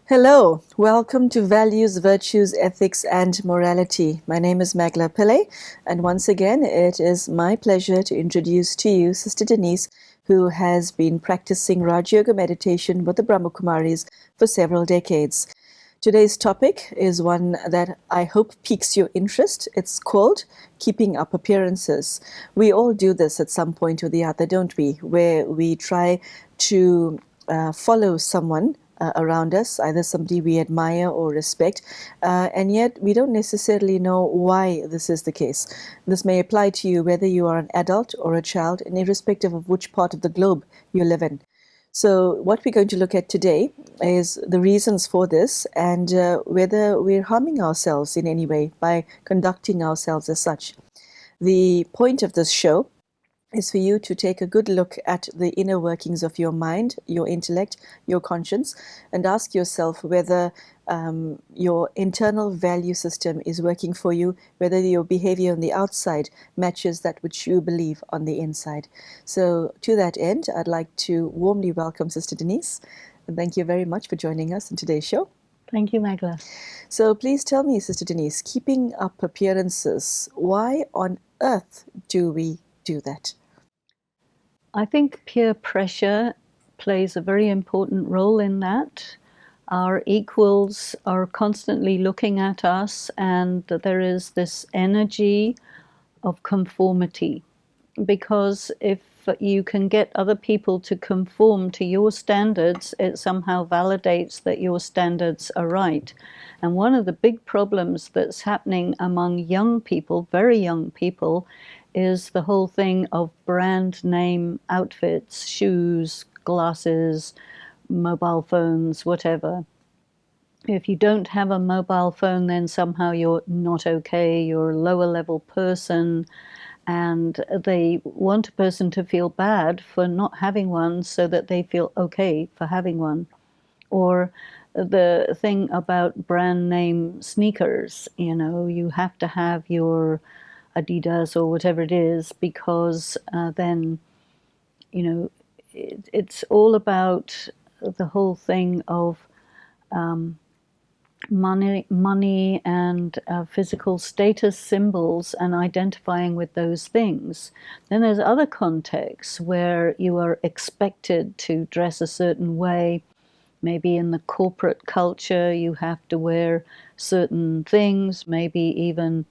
Hello, welcome to Values, Virtues, Ethics and Morality. My name is Mangela Pillay, and once again it is my pleasure to introduce to you Sister Denise, who has been practicing Rajyoga Meditation with the Brahma Kumaris for several decades. Today's topic is one that I hope piques your interest. It's called Keeping Up Appearances. We all do this at some point or the other, don't we? Where we try to follow someone around us, either somebody we admire or respect, and yet we don't necessarily know why this is the case. This may apply to you whether you are an adult or a child, and irrespective of which part of the globe you live in. So what we're going to look at today is the reasons for this and whether we're harming ourselves in any way by conducting ourselves as such. The point of this show is for you to take a good look at the inner workings of your mind, your intellect, your conscience, and ask yourself whether your internal value system is working for you, whether your behavior on the outside matches that which you believe on the inside. So to that end, I'd like to warmly welcome Sister Denise, and thank you very much for joining us in today's show. Thank you, Mangela. So please tell me, Sister Denise, keeping up appearances, why on earth do we do that? I think peer pressure plays a very important role in that. Our equals are constantly looking at us, and there is this energy of conformity. Because if you can get other people to conform to your standards, it somehow validates that your standards are right. And one of the big problems that's happening among young people, very young people, is the whole thing of brand name outfits, shoes, glasses, mobile phones, whatever. If you don't have a mobile phone, then somehow you're not okay, you're a lower level person, and they want a person to feel bad for not having one so that they feel okay for having one. Or the thing about brand name sneakers, you have to have your Adidas or whatever it is, because then, it's all about the whole thing of money and physical status symbols and identifying with those things. Then there's other contexts where you are expected to dress a certain way. Maybe in the corporate culture you have to wear certain things, maybe even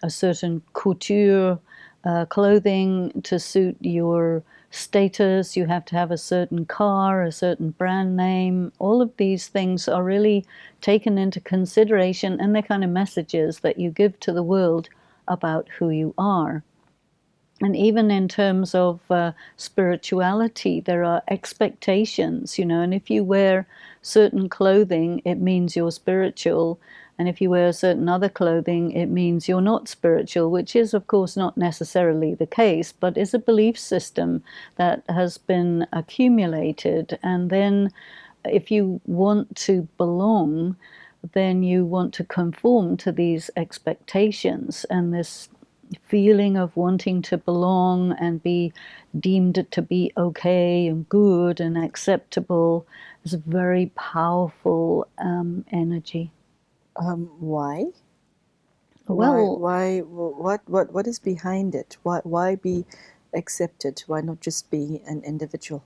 a certain couture clothing to suit your status. You have to have a certain car, a certain brand name. All of these things are really taken into consideration, and they're kind of messages that you give to the world about who you are. And even in terms of spirituality, there are expectations, and if you wear certain clothing, it means you're spiritual. And if you wear certain other clothing, it means you're not spiritual, which is, of course, not necessarily the case, but is a belief system that has been accumulated. And then if you want to belong, then you want to conform to these expectations. And this feeling of wanting to belong and be deemed to be okay and good and acceptable is a very powerful energy. Why? Well, what is behind it? Why be accepted? Why not just be an individual?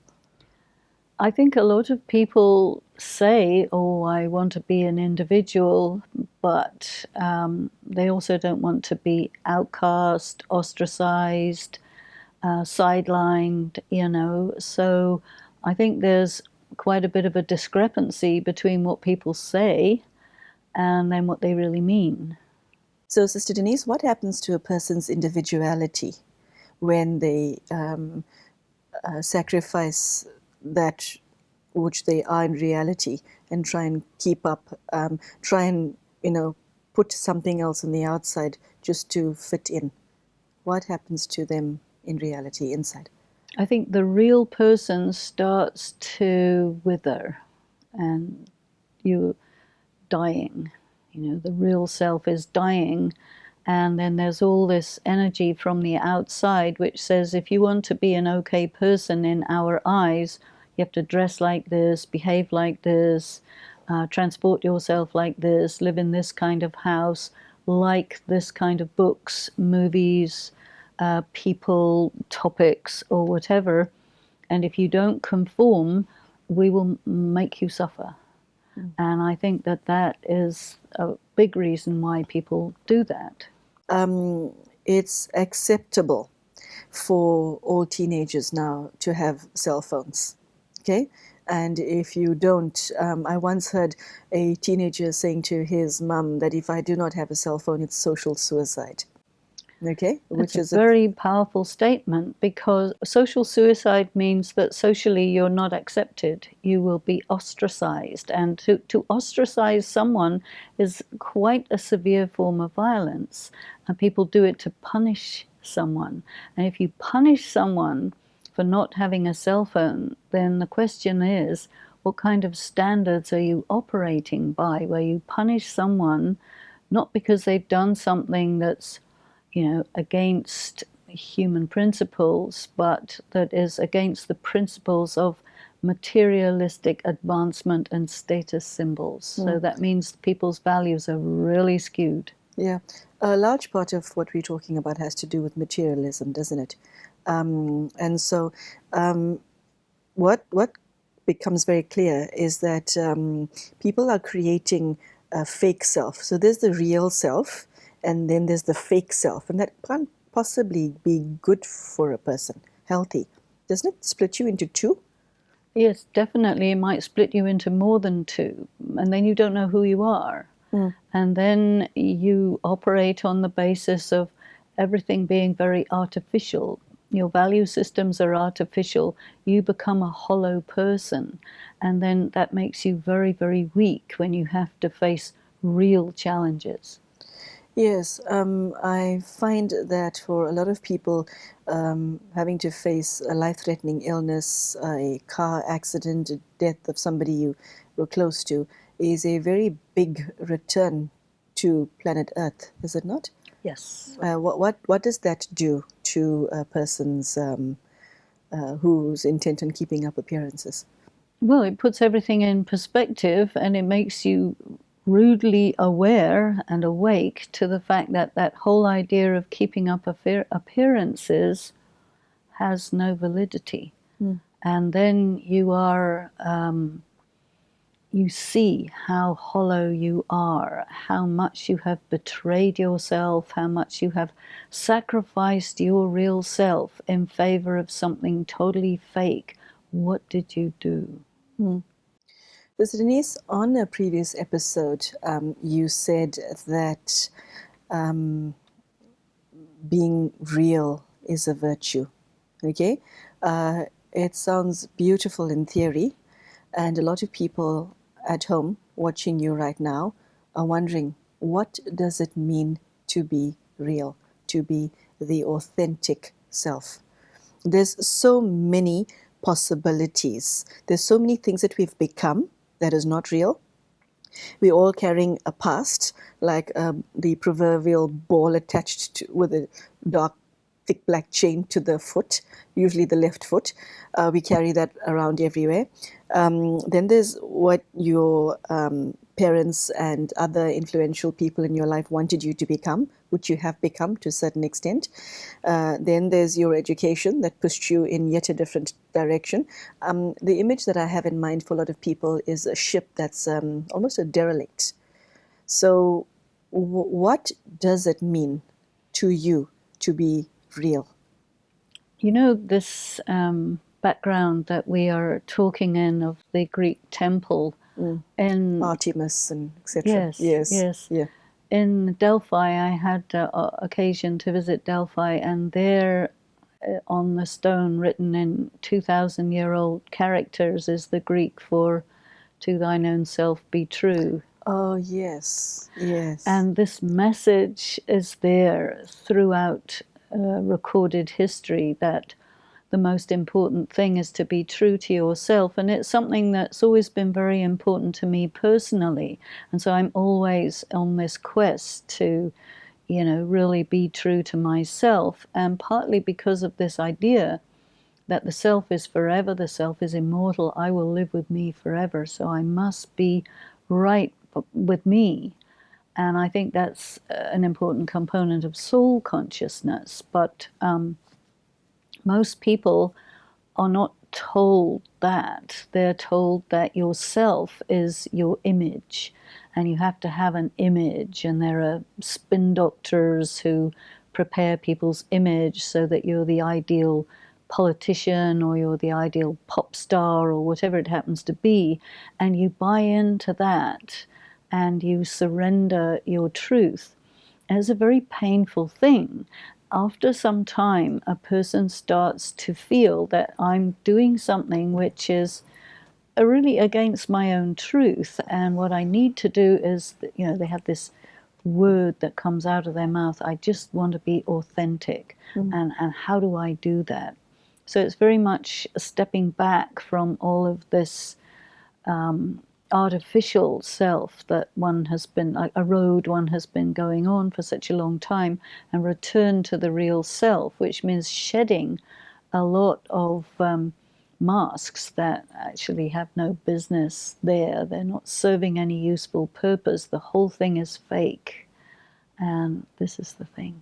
I think a lot of people say, oh, I want to be an individual, but they also don't want to be outcast, ostracized, sidelined, So I think there's quite a bit of a discrepancy between what people say and then what they really mean. So, Sister Denise, what happens to a person's individuality when they sacrifice that which they are in reality, and try and keep up, try and, put something else on the outside just to fit in. What happens to them in reality inside? I think the real person starts to wither and you dying. The real self is dying. And then there's all this energy from the outside which says if you want to be an okay person in our eyes, you have to dress like this, behave like this, transport yourself like this, live in this kind of house, like this kind of books, movies, people, topics, or whatever. And if you don't conform, we will make you suffer. And I think that is a big reason why people do that. It's acceptable for all teenagers now to have cell phones, okay? And if you don't, I once heard a teenager saying to his mum that if I do not have a cell phone, it's social suicide. Okay, which is a very powerful statement, because social suicide means that socially you're not accepted. You will be ostracized. And to ostracize someone is quite a severe form of violence. And people do it to punish someone. And if you punish someone for not having a cell phone, then the question is, what kind of standards are you operating by, where you punish someone not because they've done something that's against human principles, but that is against the principles of materialistic advancement and status symbols. So that means people's values are really skewed. Yeah. A large part of what we're talking about has to do with materialism, doesn't it? And so what becomes very clear is that people are creating a fake self. So there's the real self, and then there's the fake self, and that can't possibly be good for a person, healthy. Doesn't it split you into two? Yes, definitely. It might split you into more than two, and then you don't know who you are. And then you operate on the basis of everything being very artificial. Your value systems are artificial. You become a hollow person, and then that makes you very, very weak when you have to face real challenges. Yes, I find that for a lot of people, having to face a life-threatening illness, a car accident, a death of somebody you were close to, is a very big return to planet Earth, is it not? Yes. What does that do to a person's who's intent on keeping up appearances? Well, it puts everything in perspective, and it makes you rudely aware and awake to the fact that that whole idea of keeping up appearances has no validity. And then you are, you see how hollow you are, how much you have betrayed yourself, how much you have sacrificed your real self in favor of something totally fake. What did you do? So Denise, on a previous episode, you said that being real is a virtue, okay? It sounds beautiful in theory, and a lot of people at home watching you right now are wondering, what does it mean to be real, to be the authentic self? There's so many possibilities. There's so many things that we've become that is not real. We're all carrying a past, like the proverbial ball attached with a dark, thick black chain to the foot, usually the left foot. We carry that around everywhere. Then there's what your parents and other influential people in your life wanted you to become, which you have become to a certain extent. Then there's your education that pushed you in yet a different direction. The image that I have in mind for a lot of people is a ship that's almost a derelict. So what does it mean to you to be real? This background that we are talking in of the Greek temple in Artemis and etc. Yes. Yeah. In Delphi, I had occasion to visit Delphi, and there on the stone, written in 2,000-year-old characters, is the Greek for "to thine own self be true." Oh, yes, yes. And this message is there throughout recorded history, that the most important thing is to be true to yourself. And it's something that's always been very important to me personally. And so I'm always on this quest to, really be true to myself. And partly because of this idea that the self is forever, the self is immortal, I will live with me forever. So I must be right with me. And I think that's an important component of soul consciousness. But most people are not told that. They're told that yourself is your image, and you have to have an image. And there are spin doctors who prepare people's image so that you're the ideal politician, or you're the ideal pop star, or whatever it happens to be. And you buy into that, and you surrender your truth. And it's a very painful thing. After some time, a person starts to feel that I'm doing something which is really against my own truth, and what I need to do is, they have this word that comes out of their mouth, I just want to be authentic. And how do I do that? So it's very much stepping back from all of this artificial self that one has been, a road one has been going on for such a long time, and return to the real self, which means shedding a lot of masks that actually have no business there. They're not serving any useful purpose. The whole thing is fake. And this is the thing.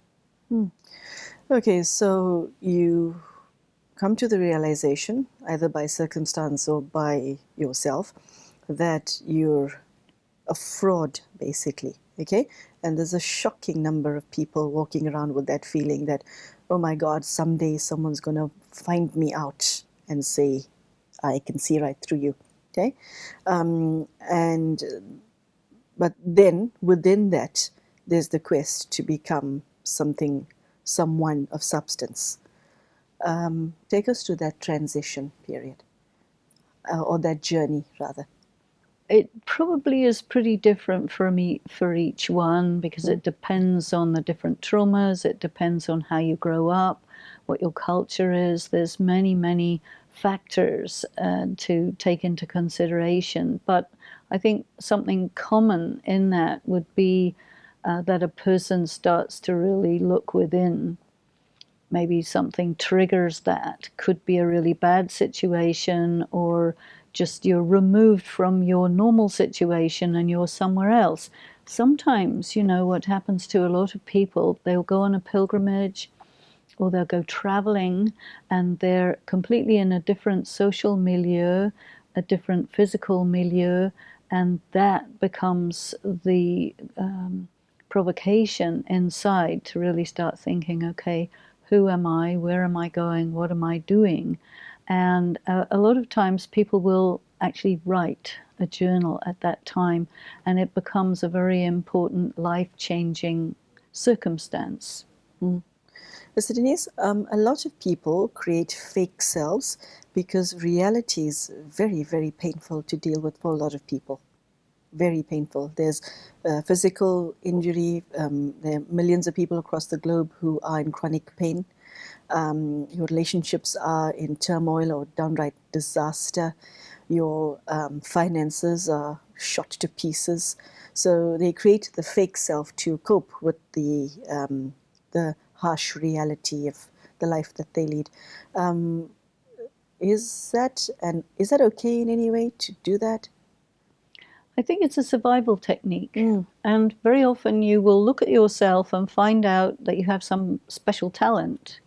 Okay, so you come to the realization, either by circumstance or by yourself, that you're a fraud, basically, okay? And there's a shocking number of people walking around with that feeling that, oh my God, someday someone's going to find me out and say, I can see right through you, okay? But then, within that, there's the quest to become someone of substance. Take us to that transition period, or that journey, rather. It probably is pretty different for each one, because it depends on the different traumas, it depends on how you grow up, what your culture is. There's many, many factors to take into consideration. But I think something common in that would be that a person starts to really look within. Maybe something triggers that. Could be a really bad situation, or just you're removed from your normal situation and you're somewhere else. Sometimes, what happens to a lot of people, they'll go on a pilgrimage, or they'll go traveling, and they're completely in a different social milieu, a different physical milieu, and that becomes the provocation inside to really start thinking, okay, who am I? Where am I going? What am I doing? And a lot of times people will actually write a journal at that time, and it becomes a very important life-changing circumstance. Mr. Denise, a lot of people create fake selves because reality is very, very painful to deal with for a lot of people. Very painful. There's physical injury. There are millions of people across the globe who are in chronic pain. Your relationships are in turmoil or downright disaster. Your finances are shot to pieces. So they create the fake self to cope with the harsh reality of the life that they lead. Is that okay in any way to do that? I think it's a survival technique. And very often you will look at yourself and find out that you have some special talent.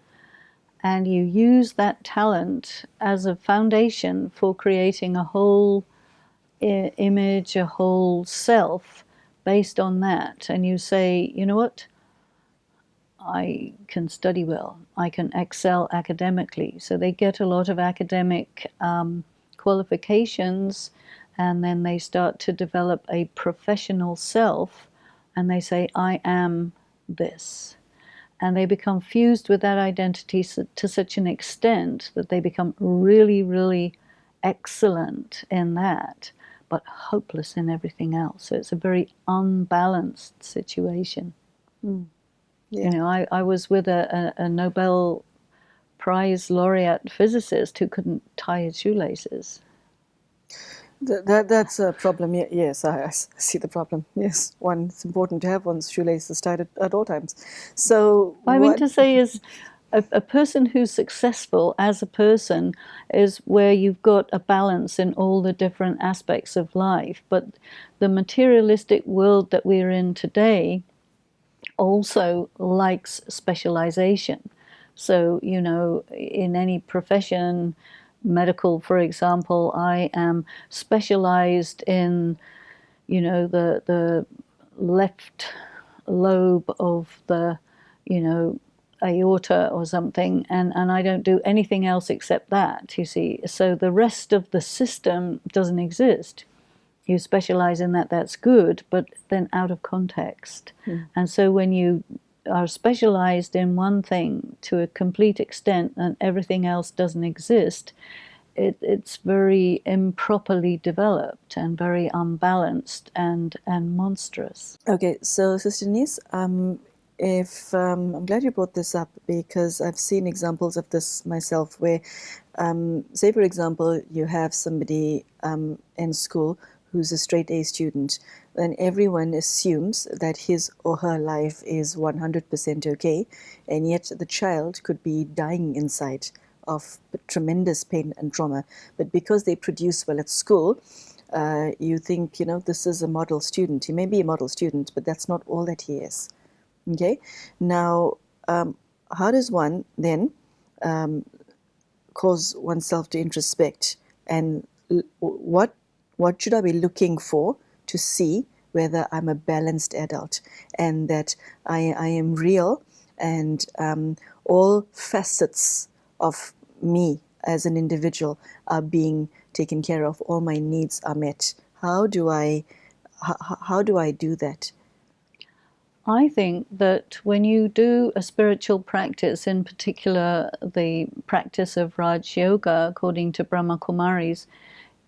And you use that talent as a foundation for creating a whole image, a whole self based on that. And you say, you know what? I can study well. I can excel academically. So they get a lot of academic qualifications, and then they start to develop a professional self, and they say, I am this. and they become fused with that identity to such an extent that they become really, really excellent in that, but hopeless in everything else. So it's a very unbalanced situation. Yeah. I was with a Nobel Prize laureate physicist who couldn't tie his shoelaces. That's a problem. Yes, I see the problem. Yes, it's important to have one's shoelaces tied at all times. So What I mean to say is, a person who's successful as a person is where you've got a balance in all the different aspects of life. But the materialistic world that we're in today also likes specialization. So, in any profession, medical, for example, I am specialized in, the left lobe of the, aorta or something, and I don't do anything else except that, you see. So the rest of the system doesn't exist. You specialize in that, that's good, but then out of context. And so when you are specialized in one thing to a complete extent and everything else doesn't exist, it's very improperly developed and very unbalanced and monstrous. Okay, so Sister Denise, if I'm glad you brought this up, because I've seen examples of this myself where, say for example, you have somebody in school who's a straight A student, then everyone assumes that his or her life is 100% okay, and yet the child could be dying inside of tremendous pain and trauma. But because they produce well at school, you think, this is a model student. He may be a model student, but that's not all that he is. Okay? Now, how does one then cause oneself to introspect, and what should I be looking for to see whether I'm a balanced adult and that I am real, and all facets of me as an individual are being taken care of, all my needs are met? How do I do that? I think that when you do a spiritual practice, in particular the practice of Raj Yoga, according to Brahma Kumaris,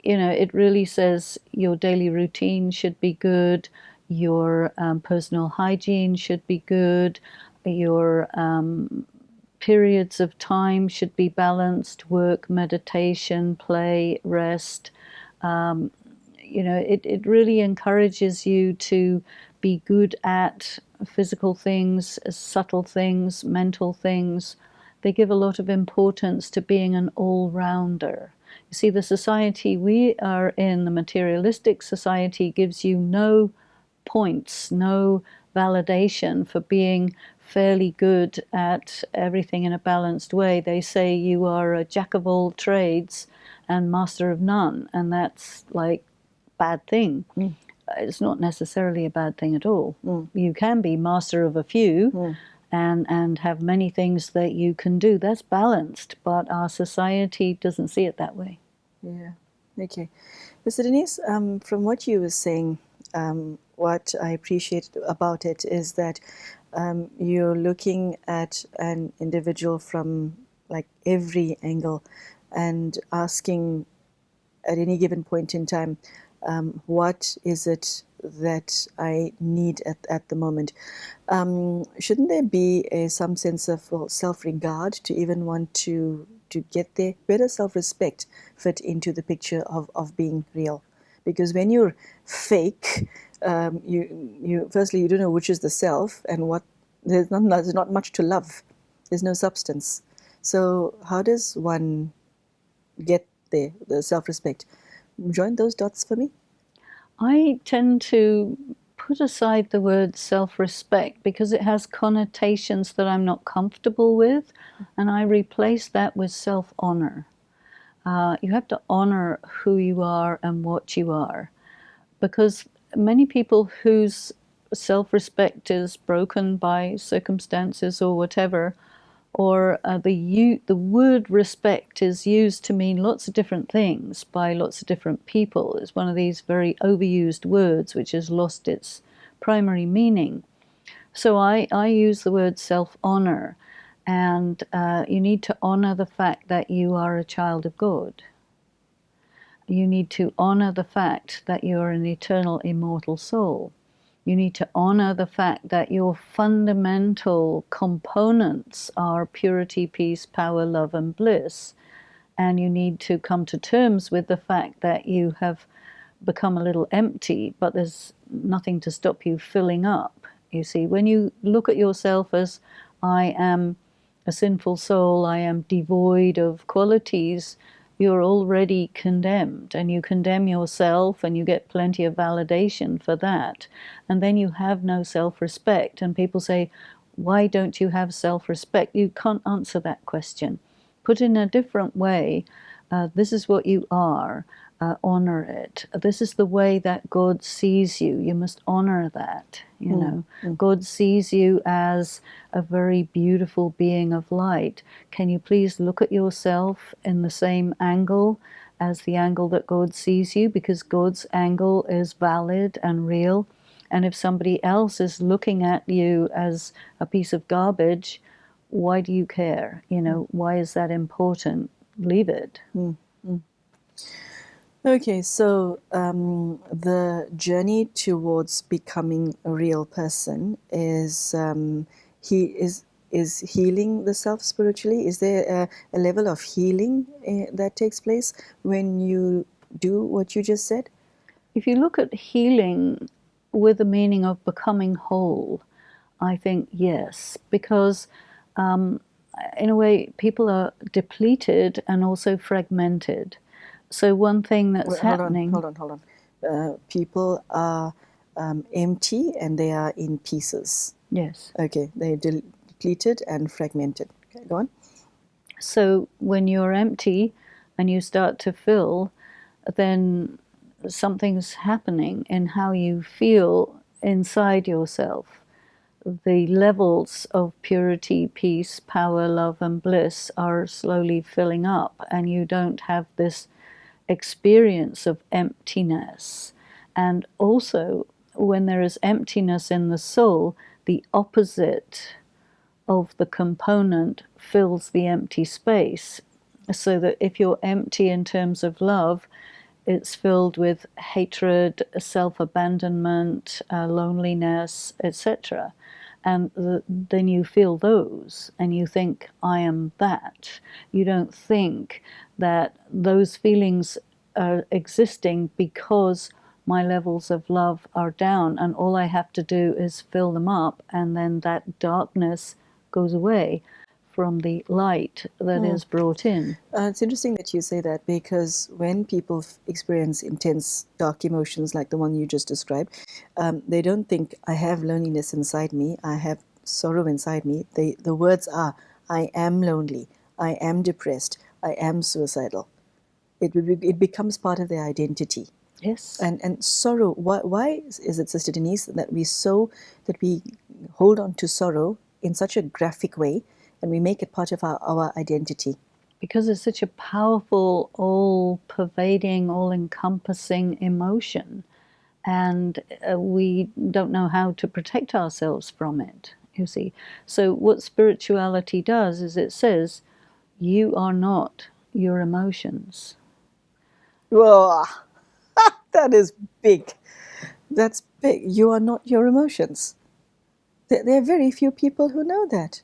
it really says your daily routine should be good, your personal hygiene should be good, your periods of time should be balanced: work, meditation, play, rest. It really encourages you to be good at physical things, subtle things, mental things. They give a lot of importance to being an all-rounder. You see, the society we are in, the materialistic society, gives you no points, no validation for being fairly good at everything in a balanced way. They say you are a jack of all trades and master of none, and that's like bad thing. It's not necessarily a bad thing at all. You can be master of a few and have many things that you can do. That's balanced, but our society doesn't see it that way. Yeah. Okay. Mr. Denise, from what you were saying, what I appreciate about it is that you're looking at an individual from like every angle and asking at any given point in time, what is it that I need at the moment? Shouldn't there be some sense of self-regard to even want to get there? Where does self-respect fit into the picture of being real? Because when you're fake, you firstly, you don't know which is the self and what. There's not much to love. There's no substance. So how does one get there, the self-respect? Join those dots for me. I tend to put aside the word self-respect because it has connotations that I'm not comfortable with, and I replace that with self-honor. You have to honor who you are and what you are, because many people whose self-respect is broken by circumstances or whatever, or the word respect is used to mean lots of different things by lots of different people. It's one of these very overused words which has lost its primary meaning. So I use the word self-honor, and you need to honor the fact that you are a child of God. You need to honor the fact that you are an eternal, immortal soul. You need to honor the fact that your fundamental components are purity, peace, power, love, and bliss. And you need to come to terms with the fact that you have become a little empty, but there's nothing to stop you filling up. You see, when you look at yourself as, I am a sinful soul, I am devoid of qualities, you're already condemned, and you condemn yourself, and you get plenty of validation for that. And then you have no self-respect. And people say, why don't you have self-respect? You can't answer that question. Put in a different way, this is what you are. Honor it. This is the way that God sees you. You must honor that. You know, God sees you as a very beautiful being of light. Can you please look at yourself in the same angle as the angle that God sees you? Because God's angle is valid and real. And if somebody else is looking at you as a piece of garbage, why do you care? You know, why is that important? Leave it. Okay, so the journey towards becoming a real person is is healing the self spiritually. Is there a level of healing that takes place when you do what you just said? If you look at healing with the meaning of becoming whole, I think yes, because in a way people are depleted and also fragmented. So one thing that's Wait, happening... Hold on. People are empty and they are in pieces. Yes. Okay, they're depleted and fragmented. Okay, go on. So when you're empty and you start to fill, then something's happening in how you feel inside yourself. The levels of purity, peace, power, love, and bliss are slowly filling up, and you don't have this experience of emptiness. And also, when there is emptiness in the soul, the opposite of the component fills the empty space. So that if you're empty in terms of love, it's filled with hatred, self-abandonment, loneliness, etc. And then you feel those and you think, I am that. You don't think that those feelings are existing because my levels of love are down, and all I have to do is fill them up, and then that darkness goes away from the light that is brought in. It's interesting that you say that, because when people experience intense dark emotions like the one you just described, they don't think, I have loneliness inside me, I have sorrow inside me. The words are, I am lonely, I am depressed, I am suicidal. It becomes part of their identity. Yes. And sorrow, why is it, Sister Denise, that we hold on to sorrow in such a graphic way, and we make it part of our identity? Because it's such a powerful, all-pervading, all-encompassing emotion, and we don't know how to protect ourselves from it, you see. So what spirituality does is it says, you are not your emotions. Whoa, that is big. That's big. You are not your emotions. There are very few people who know that.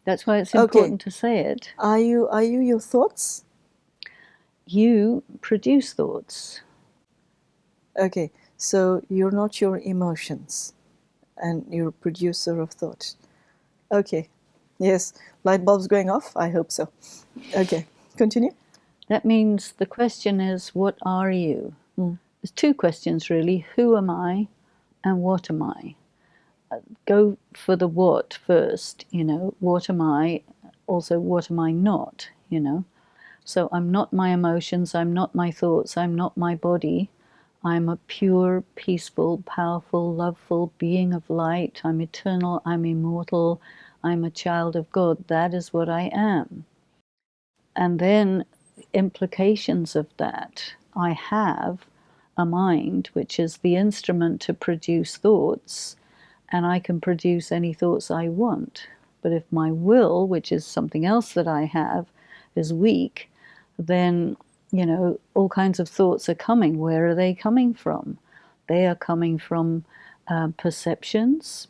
That's why it's important to say it. Are you your thoughts? You produce thoughts. Okay, so you're not your emotions, and you're a producer of thought. Okay, yes, light bulbs going off? I hope so. Okay, continue. That means the question is, what are you? There's two questions really. Who am I and what am I? Go for the what first, you know. What am I? Also, what am I not, you know? So I'm not my emotions, I'm not my thoughts, I'm not my body. I'm a pure, peaceful, powerful, loveful being of light. I'm eternal, I'm immortal, I'm a child of God. That is what I am. And then implications of that. I have a mind, which is the instrument to produce thoughts, and I can produce any thoughts I want. But if my will, which is something else that I have, is weak, then, all kinds of thoughts are coming. Where are they coming from? They are coming from perceptions,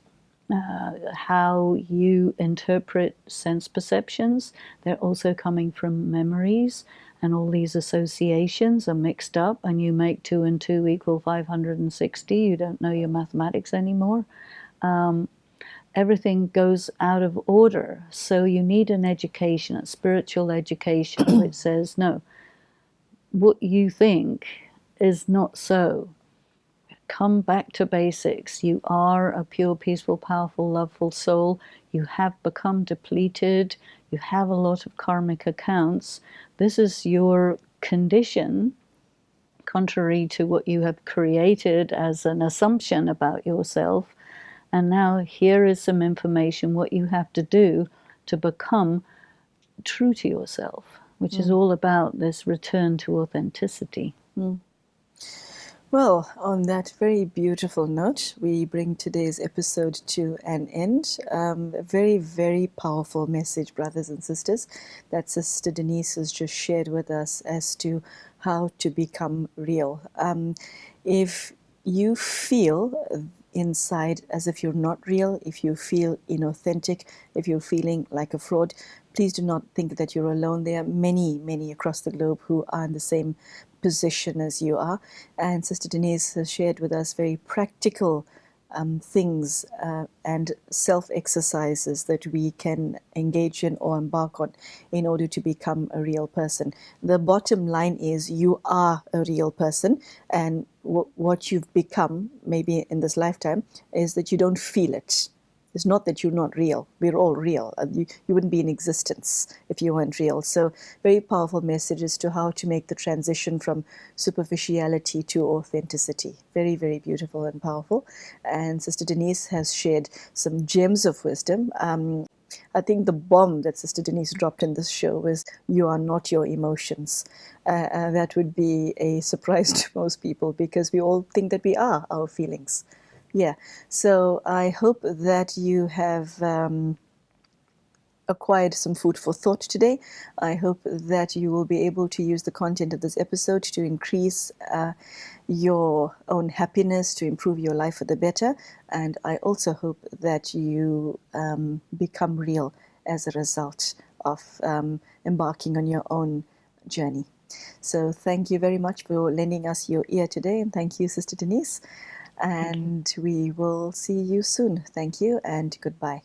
how you interpret sense perceptions. They're also coming from memories, and all these associations are mixed up, and you make 2 and 2 equal 560. You don't know your mathematics anymore. Everything goes out of order. So you need an education, a spiritual education, which says, no, what you think is not so. Come back to basics. You are a pure, peaceful, powerful, loveful soul. You have become depleted. You have a lot of karmic accounts. This is your condition, contrary to what you have created as an assumption about yourself. And now here is some information, what you have to do to become true to yourself, which is all about this return to authenticity. Well, on that very beautiful note, we bring today's episode to an end. A very, very powerful message, brothers and sisters, that Sister Denise has just shared with us as to how to become real. If you feel inside as if you're not real, if you feel inauthentic, if you're feeling like a fraud, please do not think that you're alone. There are many, many across the globe who are in the same position as you are. And Sister Denise has shared with us very practical things and self-exercises that we can engage in or embark on in order to become a real person. The bottom line is you are a real person, and what you've become, maybe in this lifetime, is that you don't feel it. It's not that you're not real. We're all real. You wouldn't be in existence if you weren't real. So very powerful message as to how to make the transition from superficiality to authenticity. Very, very beautiful and powerful. And Sister Denise has shared some gems of wisdom. I think the bomb that Sister Denise dropped in this show was, you are not your emotions. That would be a surprise to most people, because we all think that we are our feelings. Yeah, so I hope that you have acquired some food for thought today. I hope that you will be able to use the content of this episode to increase your own happiness, to improve your life for the better. And I also hope that you become real as a result of embarking on your own journey. So thank you very much for lending us your ear today, and thank you, Sister Denise. And we will see you soon. Thank you and goodbye.